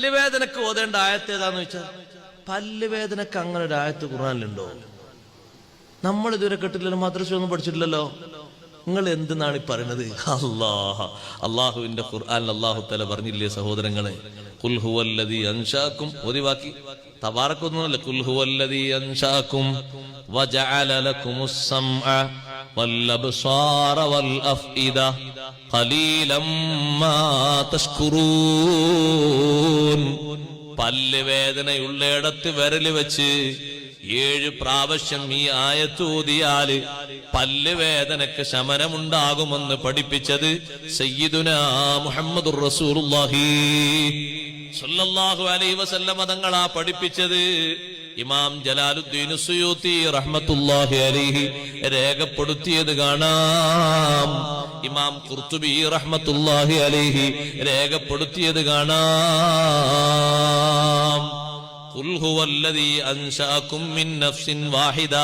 പല്ലുവേദനക്ക് ഓതേണ്ട ആയത്ത് ഏതാന്ന് വെച്ചാൽ, പല്ലുവേദനക്ക് അങ്ങനെ ഒരു ആയത്ത് ഖുർആനിലുണ്ടോ? നമ്മൾ ഇതുവരെ കേട്ടില്ലല്ലോ, മദ്രസ ഒന്നും പഠിച്ചിട്ടില്ലല്ലോ. നിങ്ങൾ എന്തെന്നാണ് ഈ പറയുന്നത്? അള്ളാഹുവിന്റെ ഖുർആൻ അള്ളാഹു തആല പറഞ്ഞില്ലേ സഹോദരങ്ങളെ, ഖുൽ ഹുവല്ലദീ അൻശാകും, ഓതിവാക്കി തബാറക്കൊന്നുമല്ല, ഖുൽ ഹുവല്ലദീ അൻശാകും വജഅല ലക്കുമുസ് സമഅ വൽ അബ്സാറ വൽ അഫ്ഇദ ഖലീലം മാ തശ്കുറൂൻ. പല്ലുവേദനയുള്ളയിടത്ത് വിരല് വെച്ച് 7 പ്രാവശ്യം ഈ ആയത്ത് ഓതിയാല് പല്ലുവേദനക്ക് ശമനമുണ്ടാകുമെന്ന് പഠിപ്പിച്ചത് സയ്യിദുനാ മുഹമ്മദുർ റസൂലുള്ളാഹി സ്വല്ലല്ലാഹു അലൈഹി വസല്ലം തങ്ങളാ പഠിപ്പിച്ചത്. ഇമാം ജലാലുദ്ദീൻ സുയൂത്തി റഹ്മത്തുള്ളാഹി അലൈഹി രേഖപ്പെടുത്തിയത് കാണാം. ഇമാം ഖുർത്തുബി റഹ്മത്തുള്ളാഹി അലൈഹി രേഖപ്പെടുത്തിയത് കാണാം. ഖുൽ ഹുവല്ലദീ അൻശഅകും മിൻ നഫ്സിൻ വാഹിദ,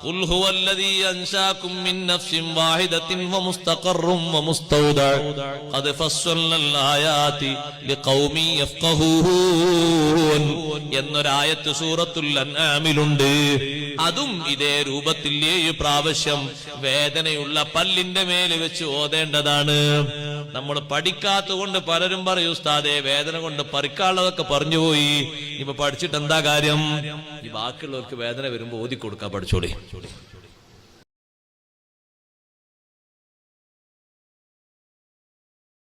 ഖുൽ ഹുവല്ലദീ അൻശഅകും മിൻ നഫ്സിൻ വാഹിദത്തിൻ വമുസ്തഖറും വമുസ്തൗദഅ ഖദ് ഫസ്സൽനൽ ആയാതി ലിഖൗമി യഫ്ഖഹൂൻ എന്നൊരായത്ത് സൂറത്തുൽ അൻആമിലുണ്ട്. അതും ഇതേ രൂപത്തിൽ 7 പ്രാവശ്യം വേദനയുള്ള പല്ലിന്റെ മേല് വെച്ച് ഓതേണ്ടതാണ്. നമ്മൾ പഠിക്കാത്തതുകൊണ്ട് പലരും പറയും, ഉസ്താദേ വേദന കൊണ്ട് പറിക്കാനുള്ളതൊക്കെ പറഞ്ഞുപോയി, ഇപ്പൊ പഠിച്ചിട്ട് എന്താ കാര്യം? ഈ ബാക്കിയുള്ളവർക്ക് വേദന വരുമ്പോ ഓതി കൊടുക്കാൻ പഠിച്ചോളി.